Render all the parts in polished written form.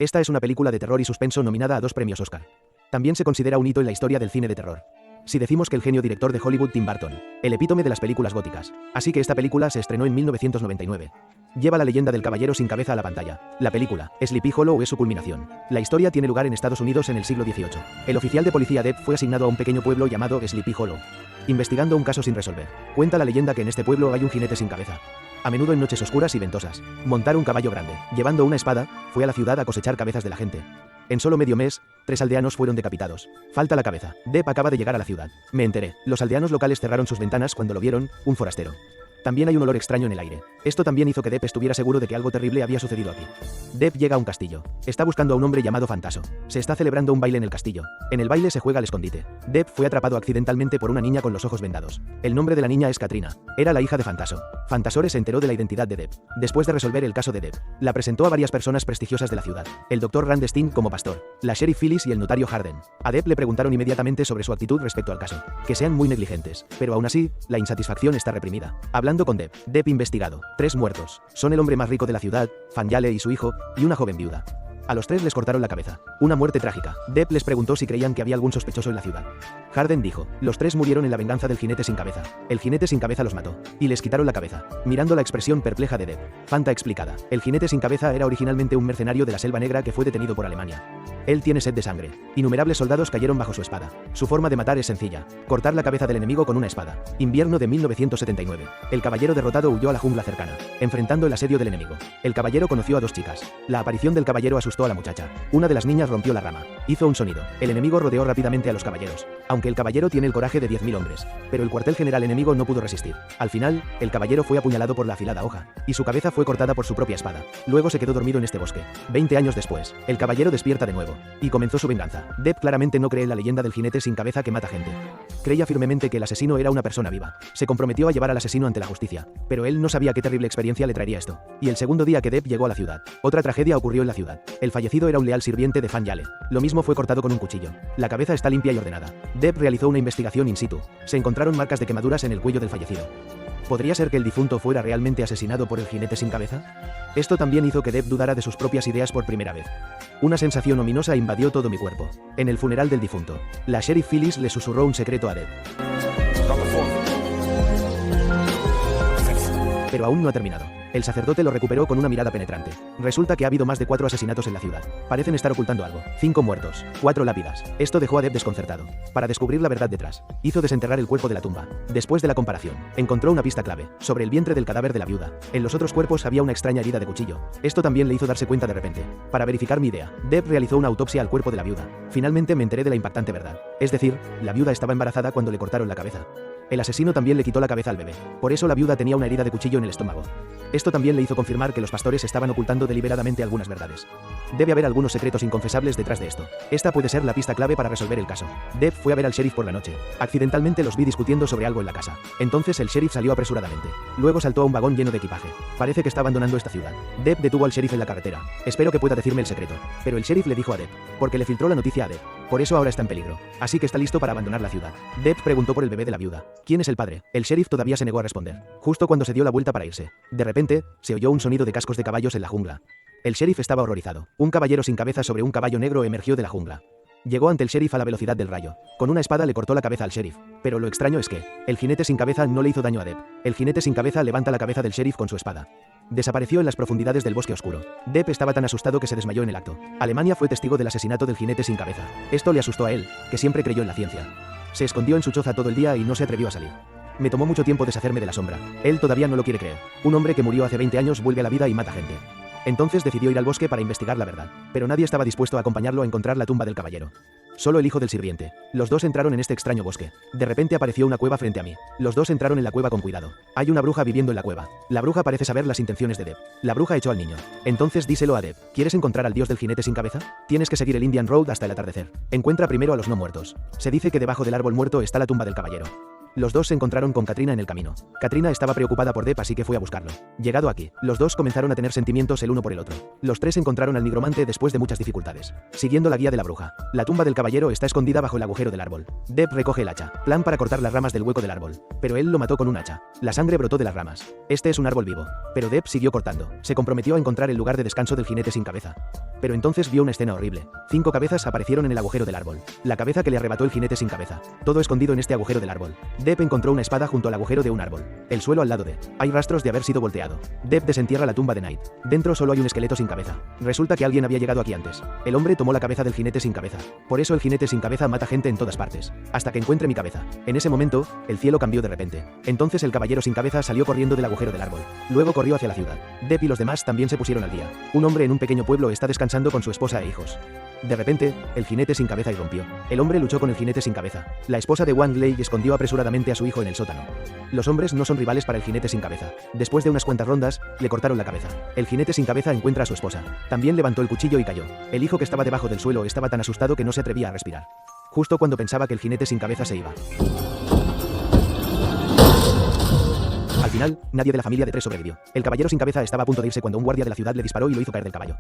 Esta es una película de terror y suspenso nominada a 2 premios Oscar. También se considera un hito en la historia del cine de terror. Si decimos que el genio director de Hollywood Tim Burton, el epítome de las películas góticas, así que esta película se estrenó en 1999. Lleva la leyenda del caballero sin cabeza a la pantalla. La película, Sleepy Hollow, es su culminación. La historia tiene lugar en Estados Unidos en el siglo XVIII. El oficial de policía Depp fue asignado a un pequeño pueblo llamado Sleepy Hollow, investigando un caso sin resolver. Cuenta la leyenda que en este pueblo hay un jinete sin cabeza. A menudo en noches oscuras y ventosas, montar un caballo grande, llevando una espada, fue a la ciudad a cosechar cabezas de la gente. En solo medio mes, 3 aldeanos fueron decapitados. Falta la cabeza. Depp acaba de llegar a la ciudad. Me enteré. Los aldeanos locales cerraron sus ventanas cuando lo vieron, un forastero. También hay un olor extraño en el aire. Esto también hizo que Depp estuviera seguro de que algo terrible había sucedido aquí. Depp llega a un castillo. Está buscando a un hombre llamado Fantaso. Se está celebrando un baile en el castillo. En el baile se juega al escondite. Depp fue atrapado accidentalmente por una niña con los ojos vendados. El nombre de la niña es Katrina. Era la hija de Fantaso. Fantasore se enteró de la identidad de Depp. Después de resolver el caso de Depp, la presentó a varias personas prestigiosas de la ciudad. El Dr. Randstein como pastor, la sheriff Phyllis y el notario Harden. A Depp le preguntaron inmediatamente sobre su actitud respecto al caso. Que sean muy negligentes. Pero aún así, la insatisfacción está reprimida. Hablando con Depp investigado. 3 muertos. Son el hombre más rico de la ciudad, Fanyale y su hijo, y una joven viuda. A los 3 les cortaron la cabeza. Una muerte trágica. Depp les preguntó si creían que había algún sospechoso en la ciudad. Harden dijo, los 3 murieron en la venganza del jinete sin cabeza. El jinete sin cabeza los mató. Y les quitaron la cabeza. Mirando la expresión perpleja de Depp. Fanta explicada. El jinete sin cabeza era originalmente un mercenario de la Selva Negra que fue detenido por Alemania. Él tiene sed de sangre. Innumerables soldados cayeron bajo su espada. Su forma de matar es sencilla. Cortar la cabeza del enemigo con una espada. Invierno de 1979. El caballero derrotado huyó a la jungla cercana, enfrentando el asedio del enemigo. El caballero conoció a 2 chicas. La aparición del caballero asustó a la muchacha. Una de las niñas rompió la rama. Hizo un sonido. El enemigo rodeó rápidamente a los caballeros. Aunque el caballero tiene el coraje de 10.000 hombres. Pero el cuartel general enemigo no pudo resistir. Al final, el caballero fue apuñalado por la afilada hoja. Y su cabeza fue cortada por su propia espada. Luego se quedó dormido en este bosque. 20 años después, el caballero despierta de nuevo. Y comenzó su venganza. Depp claramente no cree en la leyenda del jinete sin cabeza que mata gente. Creía firmemente que el asesino era una persona viva. Se comprometió a llevar al asesino ante la justicia. Pero él no sabía qué terrible experiencia le traería esto. Y el segundo día que Depp llegó a la ciudad, otra tragedia ocurrió en la ciudad. El fallecido era un leal sirviente de Fanyale. Lo mismo fue cortado con un cuchillo. La cabeza está limpia y ordenada. Depp realizó una investigación in situ. Se encontraron marcas de quemaduras en el cuello del fallecido. ¿Podría ser que el difunto fuera realmente asesinado por el jinete sin cabeza? Esto también hizo que Depp dudara de sus propias ideas por primera vez. Una sensación ominosa invadió todo mi cuerpo. En el funeral del difunto, la sheriff Phyllis le susurró un secreto a Depp. Pero aún no ha terminado. El sacerdote lo recuperó con una mirada penetrante. Resulta que ha habido más de 4 asesinatos en la ciudad. Parecen estar ocultando algo. 5 muertos, 4 lápidas. Esto dejó a Depp desconcertado. Para descubrir la verdad detrás, hizo desenterrar el cuerpo de la tumba. Después de la comparación, encontró una pista clave. Sobre el vientre del cadáver de la viuda. En los otros cuerpos había una extraña herida de cuchillo. Esto también le hizo darse cuenta de repente. Para verificar mi idea, Depp realizó una autopsia al cuerpo de la viuda. Finalmente me enteré de la impactante verdad. Es decir, la viuda estaba embarazada cuando le cortaron la cabeza. El asesino también le quitó la cabeza al bebé. Por eso la viuda tenía una herida de cuchillo en el estómago. Esto también le hizo confirmar que los pastores estaban ocultando deliberadamente algunas verdades. Debe haber algunos secretos inconfesables detrás de esto. Esta puede ser la pista clave para resolver el caso. Depp fue a ver al sheriff por la noche. Accidentalmente los vi discutiendo sobre algo en la casa. Entonces el sheriff salió apresuradamente. Luego saltó a un vagón lleno de equipaje. Parece que está abandonando esta ciudad. Depp detuvo al sheriff en la carretera. Espero que pueda decirme el secreto. Pero el sheriff le dijo a Depp, porque le filtró la noticia a Depp. Por eso ahora está en peligro. Así que está listo para abandonar la ciudad. Depp preguntó por el bebé de la viuda. ¿Quién es el padre? El sheriff todavía se negó a responder. Justo cuando se dio la vuelta para irse, de repente, se oyó un sonido de cascos de caballos en la jungla. El sheriff estaba horrorizado. Un caballero sin cabeza sobre un caballo negro emergió de la jungla. Llegó ante el sheriff a la velocidad del rayo. Con una espada le cortó la cabeza al sheriff. Pero lo extraño es que, el jinete sin cabeza no le hizo daño a Depp. El jinete sin cabeza levanta la cabeza del sheriff con su espada. Desapareció en las profundidades del bosque oscuro. Depp estaba tan asustado que se desmayó en el acto. Alemania fue testigo del asesinato del jinete sin cabeza. Esto le asustó a él, que siempre creyó en la ciencia. Se escondió en su choza todo el día y no se atrevió a salir. Me tomó mucho tiempo deshacerme de la sombra. Él todavía no lo quiere creer. Un hombre que murió hace 20 años vuelve a la vida y mata gente. Entonces decidió ir al bosque para investigar la verdad. Pero nadie estaba dispuesto a acompañarlo a encontrar la tumba del caballero. Solo el hijo del sirviente. Los 2 entraron en este extraño bosque. De repente apareció una cueva frente a mí. Los 2 entraron en la cueva con cuidado. Hay una bruja viviendo en la cueva. La bruja parece saber las intenciones de Depp. La bruja echó al niño. Entonces díselo a Depp. ¿Quieres encontrar al dios del jinete sin cabeza? Tienes que seguir el Indian Road hasta el atardecer. Encuentra primero a los no muertos. Se dice que debajo del árbol muerto está la tumba del caballero. los dos se encontraron con Katrina en el camino. Katrina estaba preocupada por Depp, así que fue a buscarlo. Llegado aquí, los dos comenzaron a tener sentimientos el uno por el otro. Los tres encontraron al nigromante después de muchas dificultades. Siguiendo la guía de la bruja, la tumba del caballero está escondida bajo el agujero del árbol. Depp recoge el hacha, plan para cortar las ramas del hueco del árbol, pero él lo mató con un hacha. La sangre brotó de las ramas. Este es un árbol vivo. Pero Depp siguió cortando. Se comprometió a encontrar el lugar de descanso del jinete sin cabeza. Pero entonces vio una escena horrible. 5 cabezas aparecieron en el agujero del árbol. La cabeza que le arrebató el jinete sin cabeza. Todo escondido en este agujero del árbol. Depp encontró una espada junto al agujero de un árbol. El suelo al lado de. Hay rastros de haber sido volteado. Depp desentierra la tumba de Knight. Dentro solo hay un esqueleto sin cabeza. Resulta que alguien había llegado aquí antes. El hombre tomó la cabeza del jinete sin cabeza. Por eso el jinete sin cabeza mata gente en todas partes. Hasta que encuentre mi cabeza. En ese momento, el cielo cambió de repente. Entonces el caballero sin cabeza salió corriendo del agujero del árbol. Luego corrió hacia la ciudad. Depp y los demás también se pusieron al día. Un hombre en un pequeño pueblo está descansando con su esposa e hijos. De repente, el jinete sin cabeza irrumpió. El hombre luchó con el jinete sin cabeza. La esposa de Wang Lei escondió apresuradamente a su hijo en el sótano. Los hombres no son rivales para el jinete sin cabeza. Después de unas cuantas rondas, le cortaron la cabeza. El jinete sin cabeza encuentra a su esposa. También levantó el cuchillo y cayó. El hijo que estaba debajo del suelo estaba tan asustado que no se atrevía a respirar. Justo cuando pensaba que el jinete sin cabeza se iba. Al final, nadie de la familia de tres sobrevivió. El caballero sin cabeza estaba a punto de irse cuando un guardia de la ciudad le disparó y lo hizo caer del caballo.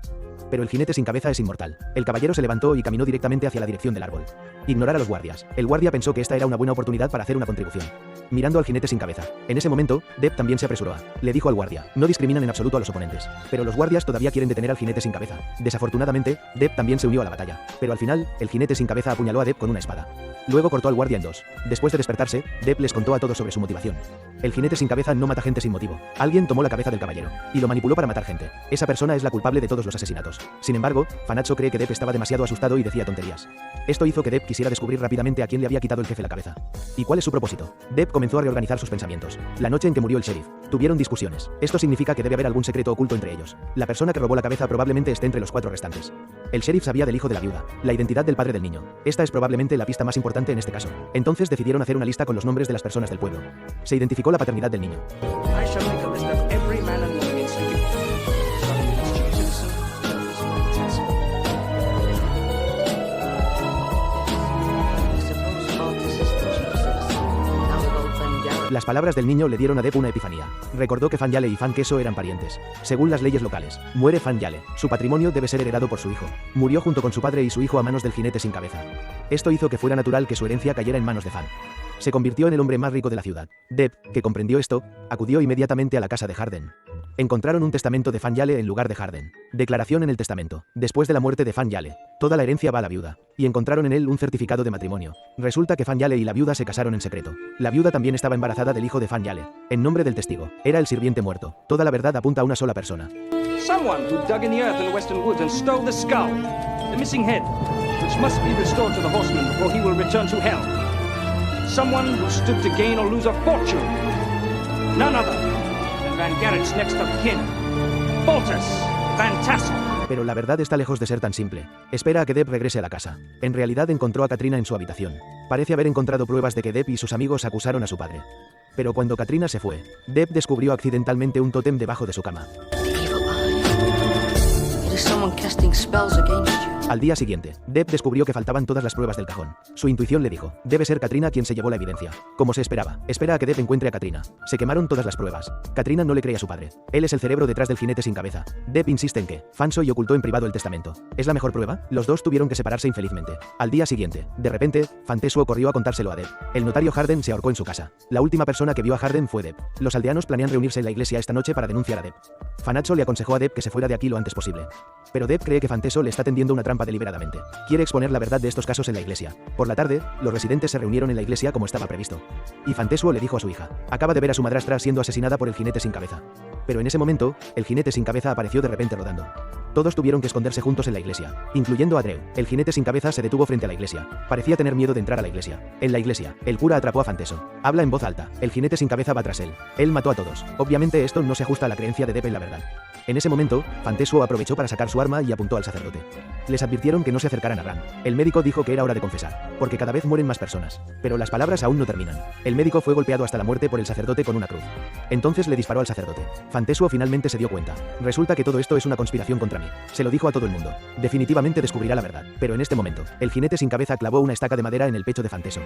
Pero el jinete sin cabeza es inmortal. El caballero se levantó y caminó directamente hacia la dirección del árbol. Ignorar a los guardias. El guardia pensó que esta era una buena oportunidad para hacer una contribución. Mirando al jinete sin cabeza. En ese momento, Depp también se apresuró. Le dijo al guardia, no discriminan en absoluto a los oponentes. Pero los guardias todavía quieren detener al jinete sin cabeza. Desafortunadamente, Depp también se unió a la batalla. Pero al final, el jinete sin cabeza apuñaló a Depp con una espada. Luego cortó al guardia en dos. Después de despertarse, Depp les contó a todos sobre su motivación. El jinete sin cabeza no mata gente sin motivo. Alguien tomó la cabeza del caballero y lo manipuló para matar gente. Esa persona es la culpable de todos los asesinatos. Sin embargo, Fanazzo cree que Depp estaba demasiado asustado y decía tonterías. Esto hizo que Depp quisiera descubrir rápidamente a quién le había quitado el jefe la cabeza. ¿Y cuál es su propósito? Depp comenzó a reorganizar sus pensamientos. La noche en que murió el sheriff, tuvieron discusiones. Esto significa que debe haber algún secreto oculto entre ellos. La persona que robó la cabeza probablemente esté entre los 4 restantes. El sheriff sabía del hijo de la viuda, la identidad del padre del niño. Esta es probablemente la pista más importante en este caso. Entonces decidieron hacer una lista con los nombres de las personas del pueblo. Se identificó la paternidad del niño. I shall make a list of every man and woman in Sleeping starting with Stu Citizen, Las palabras del niño le dieron a Depp una epifanía. Recordó que Fan Yale y Fan Queso eran parientes. Según las leyes locales, muere Fan Yale. Su patrimonio debe ser heredado por su hijo. Murió junto con su padre y su hijo a manos del jinete sin cabeza. Esto hizo que fuera natural que su herencia cayera en manos de Fan. Se convirtió en el hombre más rico de la ciudad. Depp, que comprendió esto, acudió inmediatamente a la casa de Harden. Encontraron un testamento de Fan Yale en lugar de Harden. Declaración en el testamento. Después de la muerte de Fan Yale, toda la herencia va a la viuda. Y encontraron en él un certificado de matrimonio. Resulta que Fan Yale y la viuda se casaron en secreto. La viuda también estaba embarazada del hijo de Fan Yale. En nombre del testigo, era el sirviente muerto. Toda la verdad apunta a una sola persona. Someone who dug in the earth in the western woods and stole the skull, the missing head, which must be restored to the horseman before he will return to hell. Someone who stood to gain or lose a fortune. None other than Van Garrett's next of kin, Baltus Van Tassel. Pero la verdad está lejos de ser tan simple. Espera a que Depp regrese a la casa. En realidad encontró a Katrina en su habitación. Parece haber encontrado pruebas de que Depp y sus amigos acusaron a su padre. Pero cuando Katrina se fue, Depp descubrió accidentalmente un tótem debajo de su cama. Al día siguiente, Depp descubrió que faltaban todas las pruebas del cajón. Su intuición le dijo, debe ser Katrina quien se llevó la evidencia. Como se esperaba, espera a que Depp encuentre a Katrina. Se quemaron todas las pruebas. Katrina no le cree a su padre. Él es el cerebro detrás del jinete sin cabeza. Depp insiste en que Fansoy ocultó en privado el testamento. ¿Es la mejor prueba? Los dos tuvieron que separarse infelizmente. Al día siguiente, de repente, Fantesuo corrió a contárselo a Depp. El notario Harden se ahorcó en su casa. La última persona que vio a Harden fue Depp. Los aldeanos planean reunirse en la iglesia esta noche para denunciar a Depp. Fanazzo le aconsejó a Depp que se fuera de aquí lo antes posible. Pero Depp cree que Fanteso le está tendiendo una trampa deliberadamente. Quiere exponer la verdad de estos casos en la iglesia. Por la tarde, los residentes se reunieron en la iglesia como estaba previsto. Y Fantesuo le dijo a su hija, acaba de ver a su madrastra siendo asesinada por el jinete sin cabeza. Pero en ese momento, el jinete sin cabeza apareció de repente rodando. Todos tuvieron que esconderse juntos en la iglesia, incluyendo a Drew. El jinete sin cabeza se detuvo frente a la iglesia. Parecía tener miedo de entrar a la iglesia. En la iglesia, el cura atrapó a Fanteso. Habla en voz alta. El jinete sin cabeza va tras él. Él mató a todos. Obviamente esto no se ajusta a la creencia de Depp en la verdad. En ese momento, Fantesuo aprovechó para sacar su arma y apuntó al sacerdote. Les advirtieron que no se acercaran a Ran. El médico dijo que era hora de confesar, porque cada vez mueren más personas. Pero las palabras aún no terminan. El médico fue golpeado hasta la muerte por el sacerdote con una cruz. Entonces le disparó al sacerdote. Fantesuo finalmente se dio cuenta. Resulta que todo esto es una conspiración contra mí. mí. Se lo dijo a todo el mundo. Definitivamente descubrirá la verdad. Pero en este momento, el jinete sin cabeza clavó una estaca de madera en el pecho de Fanteso.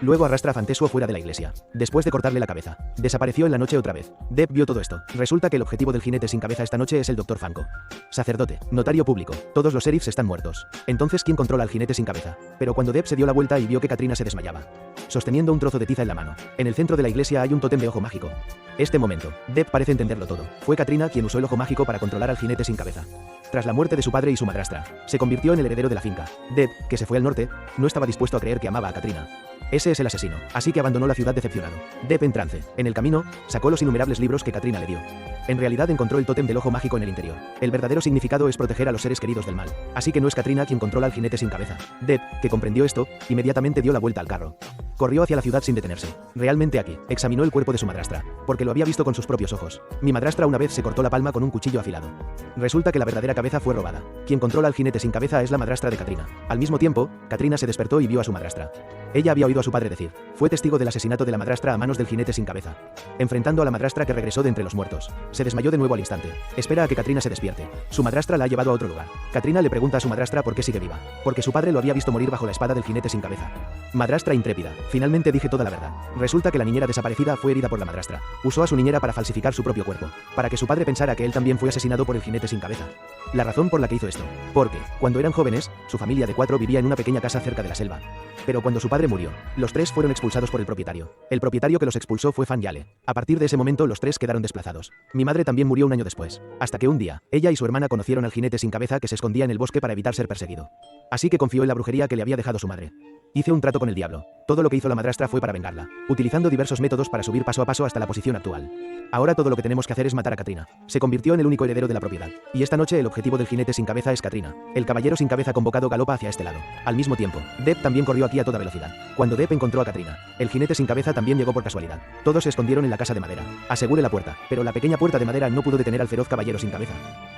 Luego arrastra a Fanteso fuera de la iglesia. Después de cortarle la cabeza, desapareció en la noche otra vez. Depp vio todo esto. Resulta que el objetivo del jinete sin cabeza esta noche es el Dr. Fanco. Sacerdote, notario público, todos los sheriffs están muertos. Entonces, ¿quién controla al jinete sin cabeza? Pero cuando Depp se dio la vuelta y vio que Katrina se desmayaba, sosteniendo un trozo de tiza en la mano. En el centro de la iglesia hay un tótem de ojo mágico. Este momento, Depp parece entenderlo todo. Fue Katrina quien usó el ojo mágico para controlar al jinete sin cabeza. Tras la muerte de su padre y su madrastra, se convirtió en el heredero de la finca. Depp, que se fue al norte, no estaba dispuesto a creer que amaba a Katrina. Ese es el asesino, así que abandonó la ciudad decepcionado. Depp en trance. En el camino, sacó los innumerables libros que Katrina le dio. En realidad encontró el tótem del ojo mágico en el interior. El verdadero significado es proteger a los seres queridos del mal. Así que no es Katrina quien controla al jinete sin cabeza. Depp, que comprendió esto, inmediatamente dio la vuelta al carro. Corrió hacia la ciudad sin detenerse. Realmente aquí, examinó el cuerpo de su madrastra, porque lo había visto con sus propios ojos. Mi madrastra una vez se cortó la palma con un cuchillo afilado. Resulta que la verdadera cabeza fue robada. Quien controla al jinete sin cabeza es la madrastra de Katrina. Al mismo tiempo, Katrina se despertó y vio a su madrastra. Ella había oído a su padre decir. Fue testigo del asesinato de la madrastra a manos del jinete sin cabeza. Enfrentando a la madrastra que regresó de entre los muertos, se desmayó de nuevo al instante. Espera a que Katrina se despierte. Su madrastra la ha llevado a otro lugar. Katrina le pregunta a su madrastra por qué sigue viva. Porque su padre lo había visto morir bajo la espada del jinete sin cabeza. Madrastra intrépida. Finalmente dije toda la verdad. Resulta que la niñera desaparecida fue herida por la madrastra. Usó a su niñera para falsificar su propio cuerpo, para que su padre pensara que él también fue asesinado por el jinete sin cabeza. La razón por la que hizo esto. Porque, cuando eran jóvenes, su familia de 4 vivía en una pequeña casa cerca de la selva. Pero cuando su padre murió, los 3 fueron expulsados por el propietario. El propietario que los expulsó fue Fan Yale. A partir de ese momento los 3 quedaron desplazados. Mi madre también murió un año después. Hasta que un día, ella y su hermana conocieron al jinete sin cabeza que se escondía en el bosque para evitar ser perseguido. Así que confió en la brujería que le había dejado su madre. Hice un trato con el diablo. Todo lo que hizo la madrastra fue para vengarla, utilizando diversos métodos para subir paso a paso hasta la posición actual. Ahora todo lo que tenemos que hacer es matar a Katrina. Se convirtió en el único heredero de la propiedad. Y esta noche el objetivo del jinete sin cabeza es Katrina. El caballero sin cabeza convocado galopa hacia este lado. Al mismo tiempo, Depp también corrió aquí a toda velocidad. Cuando Depp encontró a Katrina, el jinete sin cabeza también llegó por casualidad. Todos se escondieron en la casa de madera. Asegure la puerta, pero la pequeña puerta de madera no pudo detener al feroz caballero sin cabeza.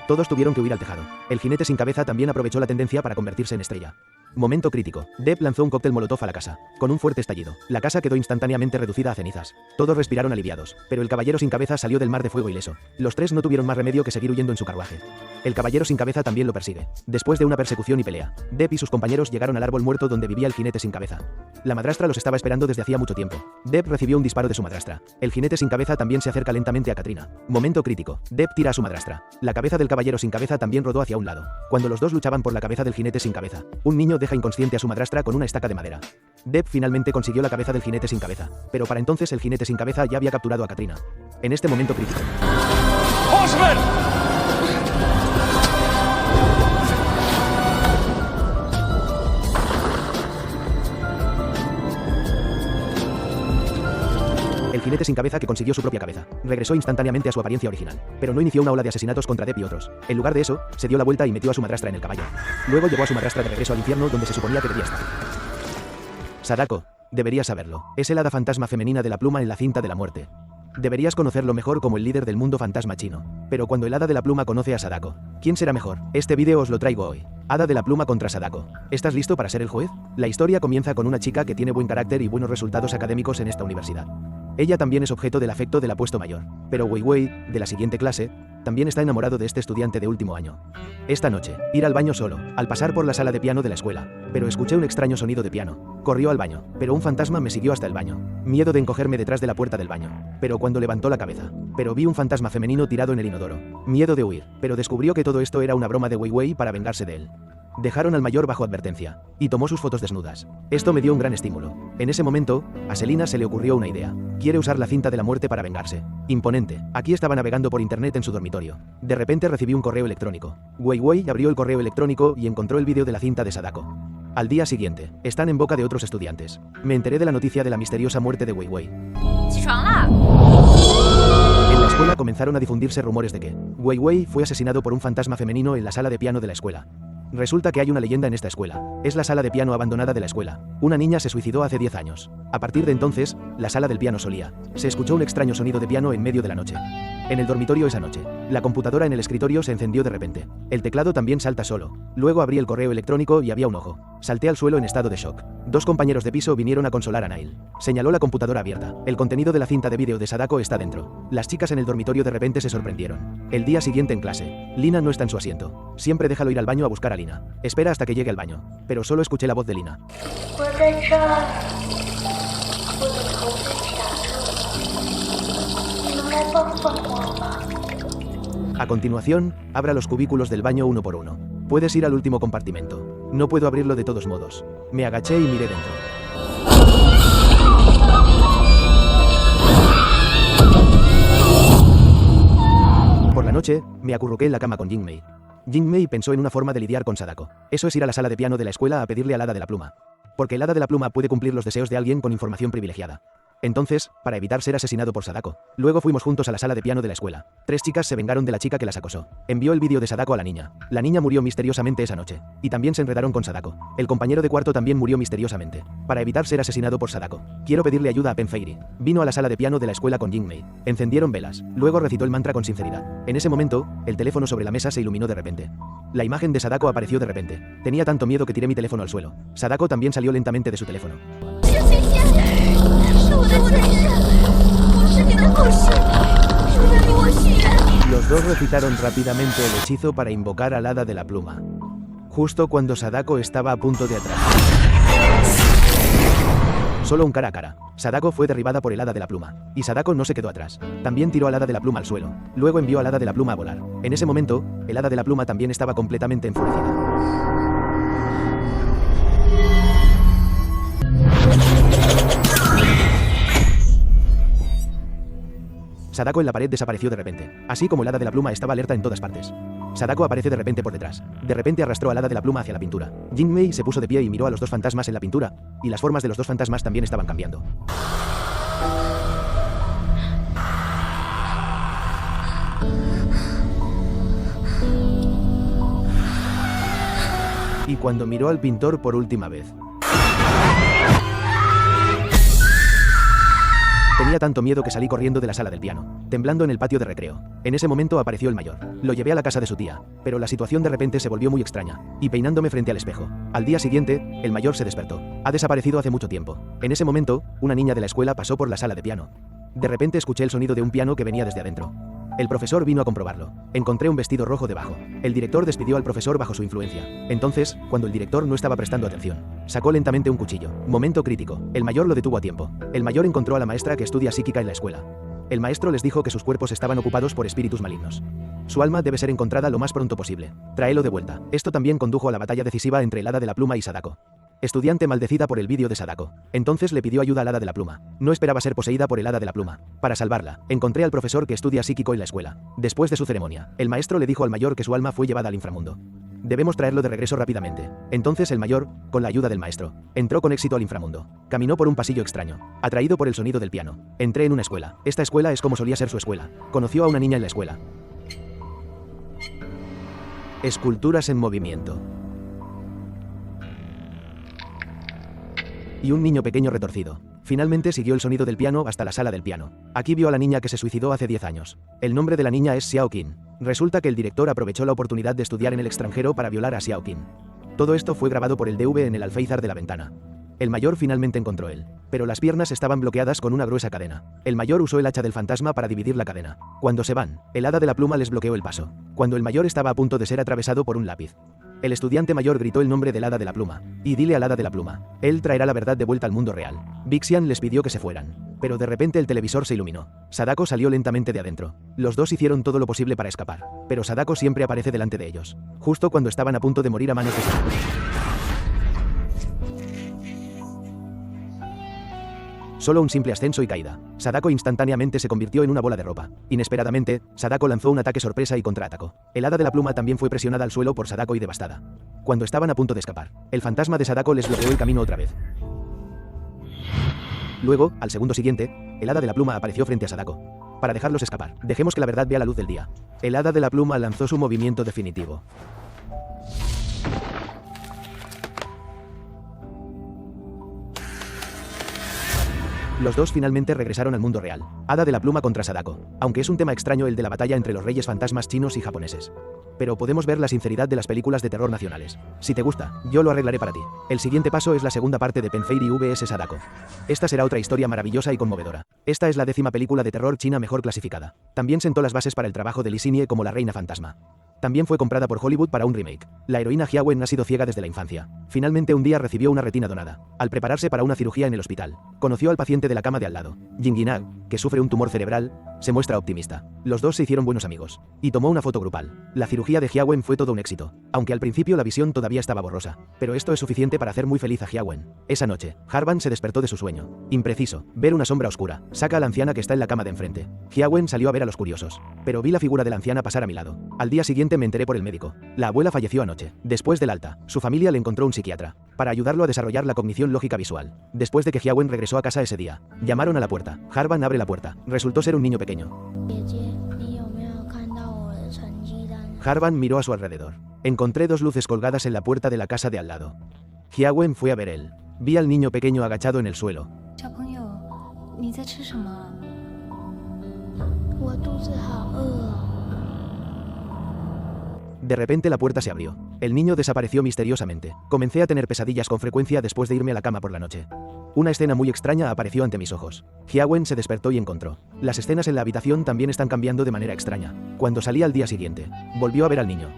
Todos tuvieron que huir al tejado. El jinete sin cabeza también aprovechó la tendencia para convertirse en estrella. Momento crítico. Depp lanzó un cóctel molotov a la casa. Con un fuerte estallido, la casa quedó instantáneamente reducida a cenizas. Todos respiraron aliviados, pero el caballero sin cabeza salió del mar de fuego ileso. Los 3 no tuvieron más remedio que seguir huyendo en su carruaje. El caballero sin cabeza también lo persigue. Después de una persecución y pelea, Depp y sus compañeros llegaron al árbol muerto donde vivía el jinete sin cabeza. La madrastra los estaba esperando desde hacía mucho tiempo. Depp recibió un disparo de su madrastra. El jinete sin cabeza también se acerca lentamente a Katrina. Momento crítico. Depp tira a su madrastra. La cabeza del caballero sin cabeza también rodó hacia un lado. Cuando los dos luchaban por la cabeza del jinete sin cabeza, un niño deja inconsciente a su madrastra con una estaca de madera. Depp finalmente consiguió la cabeza del jinete sin cabeza, pero para entonces el jinete sin cabeza ya había capturado a Katrina. En este momento crítico. Horsemen! El jinete sin cabeza que consiguió su propia cabeza. Regresó instantáneamente a su apariencia original, pero no inició una ola de asesinatos contra Depp y otros. En lugar de eso, se dio la vuelta y metió a su madrastra en el caballo. Luego llevó a su madrastra de regreso al infierno donde se suponía que debía estar. Sadako, deberías saberlo. Es el hada fantasma femenina de la pluma en la cinta de la muerte. Deberías conocerlo mejor como el líder del mundo fantasma chino. Pero cuando el hada de la pluma conoce a Sadako, ¿quién será mejor? Este vídeo os lo traigo hoy. Hada de la pluma contra Sadako. ¿Estás listo para ser el juez? La historia comienza con una chica que tiene buen carácter y buenos resultados académicos en esta universidad. Ella también es objeto del afecto del apuesto mayor. Pero Wei Wei, de la siguiente clase, también está enamorado de este estudiante de último año. Esta noche, ir al baño solo, al pasar por la sala de piano de la escuela, pero escuché un extraño sonido de piano. Corrió al baño, pero un fantasma me siguió hasta el baño. Miedo de encogerme detrás de la puerta del baño. Pero cuando levantó la cabeza, pero vi un fantasma femenino tirado en el inodoro. Miedo de huir, pero descubrió que todo esto era una broma de Wei Wei para vengarse de él. Dejaron al mayor bajo advertencia, y tomó sus fotos desnudas. Esto me dio un gran estímulo. En ese momento, a Selina se le ocurrió una idea. Quiere usar la cinta de la muerte para vengarse. Imponente. Aquí estaba navegando por internet en su dormitorio. De repente recibí un correo electrónico. Wei Wei abrió el correo electrónico y encontró el vídeo de la cinta de Sadako. Al día siguiente, están en boca de otros estudiantes. Me enteré de la noticia de la misteriosa muerte de Wei Wei. En la escuela comenzaron a difundirse rumores de que Wei Wei fue asesinado por un fantasma femenino en la sala de piano de la escuela. Resulta que hay una leyenda en esta escuela. Es la sala de piano abandonada de la escuela. Una niña se suicidó hace 10 años. A partir de entonces, la sala del piano solía. Se escuchó un extraño sonido de piano en medio de la noche. En el dormitorio esa noche, la computadora en el escritorio se encendió de repente. El teclado también salta solo. Luego abrí el correo electrónico y había un ojo. Salté al suelo en estado de shock. Dos compañeros de piso vinieron a consolar a Nail. Señaló la computadora abierta. El contenido de la cinta de vídeo de Sadako está dentro. Las chicas en el dormitorio de repente se sorprendieron. El día siguiente en clase, Lina no está en su asiento. Siempre déjalo ir al baño a buscar a Lina. Espera hasta que llegue al baño. Pero solo escuché la voz de Lina. A continuación, abra los cubículos del baño uno por uno. Puedes ir al último compartimento. No puedo abrirlo de todos modos. Me agaché y miré dentro. Por la noche, me acurruqué en la cama con Jingmei. Jingmei pensó en una forma de lidiar con Sadako. Eso es ir a la sala de piano de la escuela a pedirle al hada de la pluma. Porque el hada de la pluma puede cumplir los deseos de alguien con información privilegiada. Entonces, para evitar ser asesinado por Sadako, luego fuimos juntos a la sala de piano de la escuela. 3 chicas se vengaron de la chica que las acosó. Envió el vídeo de Sadako a la niña. La niña murió misteriosamente esa noche. Y también se enredaron con Sadako. El compañero de cuarto también murió misteriosamente. Para evitar ser asesinado por Sadako, quiero pedirle ayuda a Penfeiri. Vino a la sala de piano de la escuela con Jingmei. Encendieron velas. Luego recitó el mantra con sinceridad. En ese momento, el teléfono sobre la mesa se iluminó de repente. La imagen de Sadako apareció de repente. Tenía tanto miedo que tiré mi teléfono al suelo. Sadako también salió lentamente de su teléfono. Los dos recitaron rápidamente el hechizo para invocar al hada de la pluma. Justo cuando Sadako estaba a punto de atrapar. Solo un cara a cara. Sadako fue derribada por el hada de la pluma. Y Sadako no se quedó atrás. También tiró al hada de la pluma al suelo. Luego envió al hada de la pluma a volar. En ese momento, el hada de la pluma también estaba completamente enfurecida. Sadako en la pared desapareció de repente, así como el hada de la pluma estaba alerta en todas partes. Sadako aparece de repente por detrás. De repente arrastró al hada de la pluma hacia la pintura. Jingmei se puso de pie y miró a los dos fantasmas en la pintura, y las formas de los dos fantasmas también estaban cambiando. Y cuando miró al pintor por última vez, tenía tanto miedo que salí corriendo de la sala del piano, temblando en el patio de recreo. En ese momento apareció el mayor. Lo llevé a la casa de su tía, pero la situación de repente se volvió muy extraña, y peinándome frente al espejo. Al día siguiente, el mayor se despertó. Ha desaparecido hace mucho tiempo. En ese momento, una niña de la escuela pasó por la sala de piano. De repente escuché el sonido de un piano que venía desde adentro. El profesor vino a comprobarlo. Encontré un vestido rojo debajo. El director despidió al profesor bajo su influencia. Entonces, cuando el director no estaba prestando atención, sacó lentamente un cuchillo. Momento crítico. El mayor lo detuvo a tiempo. El mayor encontró a la maestra que estudia psíquica en la escuela. El maestro les dijo que sus cuerpos estaban ocupados por espíritus malignos. Su alma debe ser encontrada lo más pronto posible. Tráelo de vuelta. Esto también condujo a la batalla decisiva entre el hada de la pluma y Sadako. Estudiante maldecida por el vídeo de Sadako. Entonces le pidió ayuda al hada de la pluma. No esperaba ser poseída por el hada de la pluma. Para salvarla, encontré al profesor que estudia psíquico en la escuela. Después de su ceremonia, el maestro le dijo al mayor que su alma fue llevada al inframundo. Debemos traerlo de regreso rápidamente. Entonces el mayor, con la ayuda del maestro, entró con éxito al inframundo. Caminó por un pasillo extraño, atraído por el sonido del piano. Entré en una escuela. Esta escuela es como solía ser su escuela. Conoció a una niña en la escuela. Esculturas en movimiento. Y un niño pequeño retorcido. Finalmente siguió el sonido del piano hasta la sala del piano. Aquí vio a la niña que se suicidó hace 10 años. El nombre de la niña es Xiao Qin. Resulta que el director aprovechó la oportunidad de estudiar en el extranjero para violar a Xiao Qin. Todo esto fue grabado por el DV en el alféizar de la ventana. El mayor finalmente encontró él, pero las piernas estaban bloqueadas con una gruesa cadena. El mayor usó el hacha del fantasma para dividir la cadena. Cuando se van, el hada de la pluma les bloqueó el paso. Cuando el mayor estaba a punto de ser atravesado por un lápiz, el estudiante mayor gritó el nombre del hada de la pluma. Y dile al hada de la pluma. Él traerá la verdad de vuelta al mundo real. Bixian les pidió que se fueran. Pero de repente el televisor se iluminó. Sadako salió lentamente de adentro. Los dos hicieron todo lo posible para escapar. Pero Sadako siempre aparece delante de ellos. Justo cuando estaban a punto de morir a manos de Sadako. Solo un simple ascenso y caída. Sadako instantáneamente se convirtió en una bola de ropa. Inesperadamente, Sadako lanzó un ataque sorpresa y contraatacó. El hada de la pluma también fue presionada al suelo por Sadako y devastada. Cuando estaban a punto de escapar, el fantasma de Sadako les bloqueó el camino otra vez. Luego, al segundo siguiente, el hada de la pluma apareció frente a Sadako. Para dejarlos escapar, dejemos que la verdad vea la luz del día. El hada de la pluma lanzó su movimiento definitivo. Los dos finalmente regresaron al mundo real. Hada de la pluma contra Sadako. Aunque es un tema extraño el de la batalla entre los reyes fantasmas chinos y japoneses. Pero podemos ver la sinceridad de las películas de terror nacionales. Si te gusta, yo lo arreglaré para ti. El siguiente paso es la segunda parte de Penfeiri vs Sadako. Esta será otra historia maravillosa y conmovedora. Esta es la 10ª película de terror china mejor clasificada. También sentó las bases para el trabajo de Li Xinie como la reina fantasma. También fue comprada por Hollywood para un remake. La heroína Jia Wen ha sido ciega desde la infancia. Finalmente un día recibió una retina donada. Al prepararse para una cirugía en el hospital, conoció al paciente de la cama de al lado. Jin Ginag, que sufre un tumor cerebral, se muestra optimista. Los dos se hicieron buenos amigos. Y tomó una foto grupal. La cirugía de Jia Wen fue todo un éxito. Aunque al principio la visión todavía estaba borrosa. Pero esto es suficiente para hacer muy feliz a Jia Wen. Esa noche, Harvan se despertó de su sueño. Impreciso. Ver una sombra oscura. Saca a la anciana que está en la cama de enfrente. Jia Wen salió a ver a los curiosos. Pero vi la figura de la anciana pasar a mi lado. Al día siguiente me enteré por el médico. La abuela falleció anoche. Después del alta, su familia le encontró un psiquiatra para ayudarlo a desarrollar la cognición lógica visual. Después de que Jia Wen regresó a casa ese día, llamaron a la puerta. Harvan abre la puerta. Resultó ser un niño pequeño. Harvan miró a su alrededor. Encontré 2 luces colgadas en la puerta de la casa de al lado. Jia Wen fue a ver él. Vi al niño pequeño agachado en el suelo. De repente la puerta se abrió. El niño desapareció misteriosamente. Comencé a tener pesadillas con frecuencia después de irme a la cama por la noche. Una escena muy extraña apareció ante mis ojos. Jia Wen se despertó y encontró. Las escenas en la habitación también están cambiando de manera extraña. Cuando salí al día siguiente, volvió a ver al niño.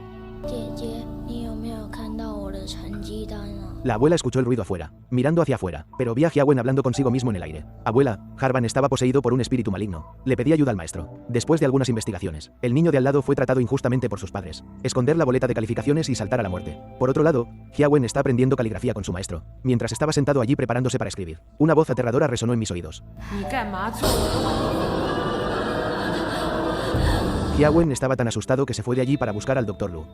La abuela escuchó el ruido afuera, mirando hacia afuera, pero vi a Jia Wen hablando consigo mismo en el aire. Abuela, Harvan estaba poseído por un espíritu maligno. Le pedí ayuda al maestro. Después de algunas investigaciones, el niño de al lado fue tratado injustamente por sus padres. Esconder la boleta de calificaciones y saltar a la muerte. Por otro lado, Jia Wen está aprendiendo caligrafía con su maestro, mientras estaba sentado allí preparándose para escribir. Una voz aterradora resonó en mis oídos. Jia Wen estaba tan asustado que se fue de allí para buscar al Dr. Lu.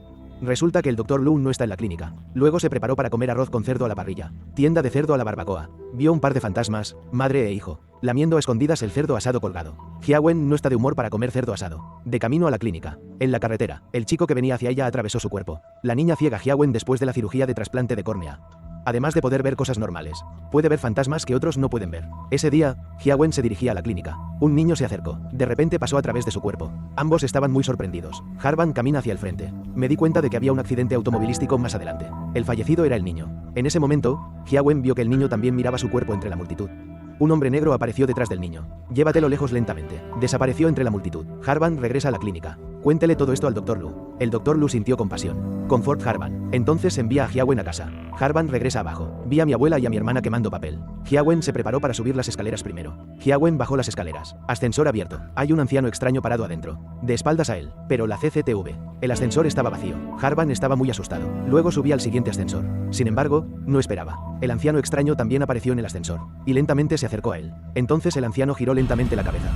Resulta que el Dr. Lu no está en la clínica. Luego se preparó para comer arroz con cerdo a la parrilla, tienda de cerdo a la barbacoa. Vio un par de fantasmas, madre e hijo, lamiendo a escondidas el cerdo asado colgado. Jia Wen no está de humor para comer cerdo asado. De camino a la clínica, en la carretera, el chico que venía hacia ella atravesó su cuerpo. La niña ciega Jia Wen después de la cirugía de trasplante de córnea. Además de poder ver cosas normales, puede ver fantasmas que otros no pueden ver. Ese día, Jia Wen se dirigía a la clínica. Un niño se acercó. De repente pasó a través de su cuerpo. Ambos estaban muy sorprendidos. Harvan camina hacia el frente. Me di cuenta de que había un accidente automovilístico más adelante. El fallecido era el niño. En ese momento, Jia Wen vio que el niño también miraba su cuerpo entre la multitud. Un hombre negro apareció detrás del niño. Llévatelo lejos lentamente. Desapareció entre la multitud. Harvan regresa a la clínica. Cuéntele todo esto al Dr. Lu. El Dr. Lu sintió compasión. Confort Harvan. Entonces envía a Jia Wen a casa. Harvan regresa abajo. Vi a mi abuela y a mi hermana quemando papel. Jia Wen se preparó para subir las escaleras primero. Jia Wen bajó las escaleras. Ascensor abierto. Hay un anciano extraño parado adentro. De espaldas a él. Pero la CCTV. El ascensor estaba vacío. Harvan estaba muy asustado. Luego subí al siguiente ascensor. Sin embargo, no esperaba. El anciano extraño también apareció en el ascensor. Y lentamente se acercó a él. Entonces el anciano giró lentamente la cabeza.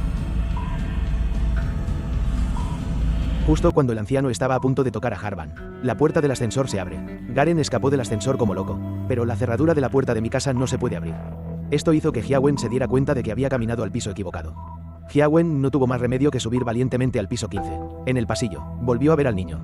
Justo cuando el anciano estaba a punto de tocar a Harvan, la puerta del ascensor se abre. Garen escapó del ascensor como loco, pero la cerradura de la puerta de mi casa no se puede abrir. Esto hizo que Jia Wen se diera cuenta de que había caminado al piso equivocado. Jia Wen no tuvo más remedio que subir valientemente al piso 15. En el pasillo, volvió a ver al niño.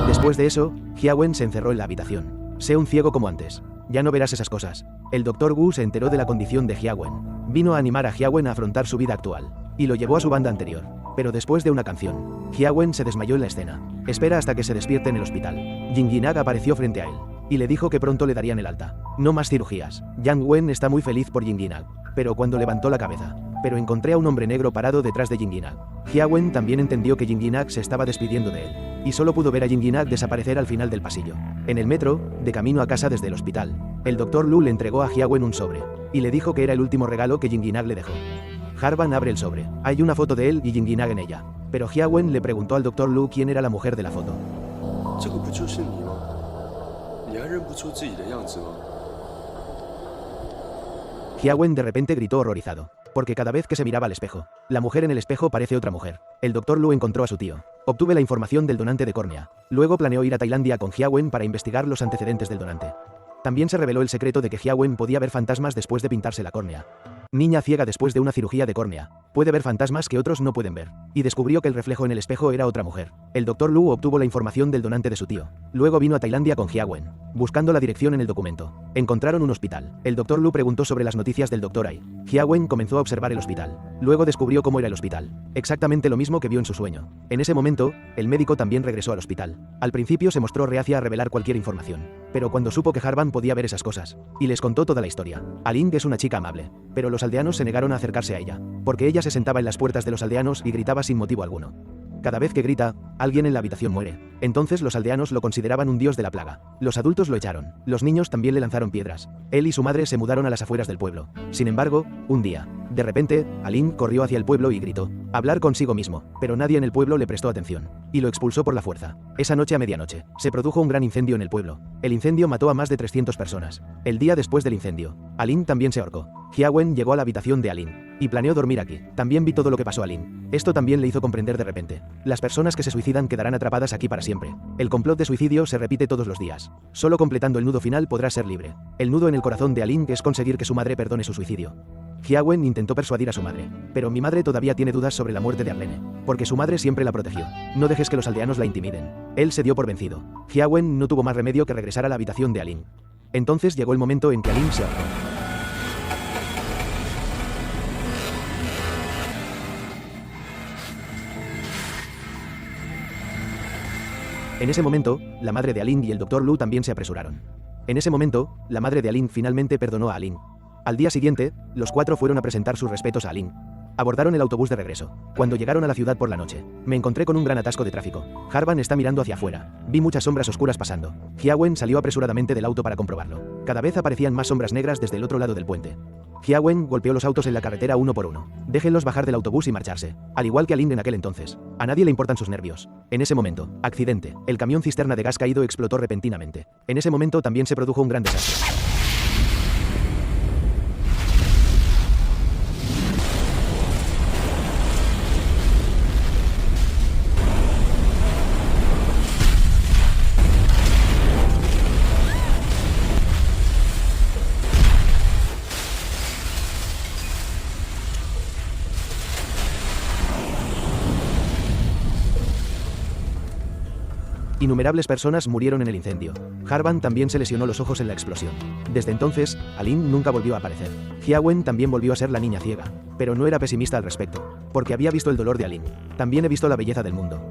Después de eso, Jia Wen se encerró en la habitación. Sé un ciego como antes. Ya no verás esas cosas. El Dr. Wu se enteró de la condición de Jia Wen. Vino a animar a Jia Wen a afrontar su vida actual. Y lo llevó a su banda anterior. Pero después de una canción, Jia Wen se desmayó en la escena. Espera hasta que se despierte en el hospital. Jin Ginag apareció frente a él. Y le dijo que pronto le darían el alta. No más cirugías. Yang Wen está muy feliz por Jin Ginag. Pero cuando levantó la cabeza, encontré a un hombre negro parado detrás de Jin Ginag. Jia Wen también entendió que Jin Ginag se estaba despidiendo de él. Y solo pudo ver a Jin Ginag desaparecer al final del pasillo. En el metro, de camino a casa desde el hospital, el Dr. Lu le entregó a Jia Wen un sobre. Y le dijo que era el último regalo que Jin Ginag le dejó. Harvan abre el sobre. Hay una foto de él y Jin Ginag en ella. Pero Jia Wen le preguntó al Dr. Lu quién era la mujer de la foto. Jia Wen de repente gritó horrorizado, porque cada vez que se miraba al espejo, la mujer en el espejo parece otra mujer. El Dr. Lu encontró a su tío. Obtuve la información del donante de córnea. Luego planeó ir a Tailandia con Jia Wen para investigar los antecedentes del donante. También se reveló el secreto de que Jia Wen podía ver fantasmas después de pintarse la córnea. Niña ciega después de una cirugía de córnea. Puede ver fantasmas que otros no pueden ver. y descubrió que el reflejo en el espejo era otra mujer. El Dr. Lu obtuvo la información del donante de su tío. Luego vino a Tailandia con Hia Wen, buscando la dirección en el documento. Encontraron un hospital. El Dr. Lu preguntó sobre las noticias del Dr. Ai. Hia Wen comenzó a observar el hospital. Luego descubrió cómo era el hospital. Exactamente lo mismo que vio en su sueño. En ese momento, el médico también regresó al hospital. Al principio se mostró reacia a revelar cualquier información, pero cuando supo que Harvan podía ver esas cosas, y les contó toda la historia. Aling es una chica amable, pero los aldeanos se negaron a acercarse a ella, porque ella se sentaba en las puertas de los aldeanos y gritaba sin motivo alguno. Cada vez que grita, alguien en la habitación muere. Entonces los aldeanos lo consideraban un dios de la plaga. Los adultos lo echaron. Los niños también le lanzaron piedras. Él y su madre se mudaron a las afueras del pueblo. Sin embargo, un día, de repente, Aling corrió hacia el pueblo y gritó. Hablar consigo mismo, pero nadie en el pueblo le prestó atención. Y lo expulsó por la fuerza. Esa noche a medianoche, se produjo un gran incendio en el pueblo. El incendio mató a más de 300 personas. El día después del incendio, Aling también se ahorcó. Hia Wen llegó a la habitación de Aling y planeó dormir aquí. También vi todo lo que pasó a Aling. Esto también le hizo comprender de repente. Las personas que se suicidan quedarán atrapadas aquí para siempre. El complot de suicidio se repite todos los días. Solo completando el nudo final podrá ser libre. El nudo en el corazón de Aling es conseguir que su madre perdone su suicidio. Hia Wen intentó persuadir a su madre, pero mi madre todavía tiene dudas sobre la muerte de Arlene, porque su madre siempre la protegió. No dejes que los aldeanos la intimiden. Él se dio por vencido. Hia Wen no tuvo más remedio que regresar a la habitación de Aling. Entonces llegó el momento en que Aling se ahorcó. En ese momento, la madre de Aling y el Dr. Lu también se apresuraron. En ese momento, la madre de Aling finalmente perdonó a Aling. Al día siguiente, los cuatro fueron a presentar sus respetos a Aling. Abordaron el autobús de regreso. Cuando llegaron a la ciudad por la noche, me encontré con un gran atasco de tráfico. Harvan está mirando hacia afuera. Vi muchas sombras oscuras pasando. Hia Wen salió apresuradamente del auto para comprobarlo. Cada vez aparecían más sombras negras desde el otro lado del puente. Hia Wen golpeó los autos en la carretera uno por uno. Déjenlos bajar del autobús y marcharse. Al igual que a Aling en aquel entonces. A nadie le importan sus nervios. En ese momento, accidente. El camión cisterna de gas caído explotó repentinamente. En ese momento también se produjo un gran desastre. Innumerables personas murieron en el incendio. Harvan también se lesionó los ojos en la explosión. Desde entonces, Aling nunca volvió a aparecer. Hia Wen también volvió a ser la niña ciega, pero no era pesimista al respecto, porque había visto el dolor de Aling. También he visto la belleza del mundo.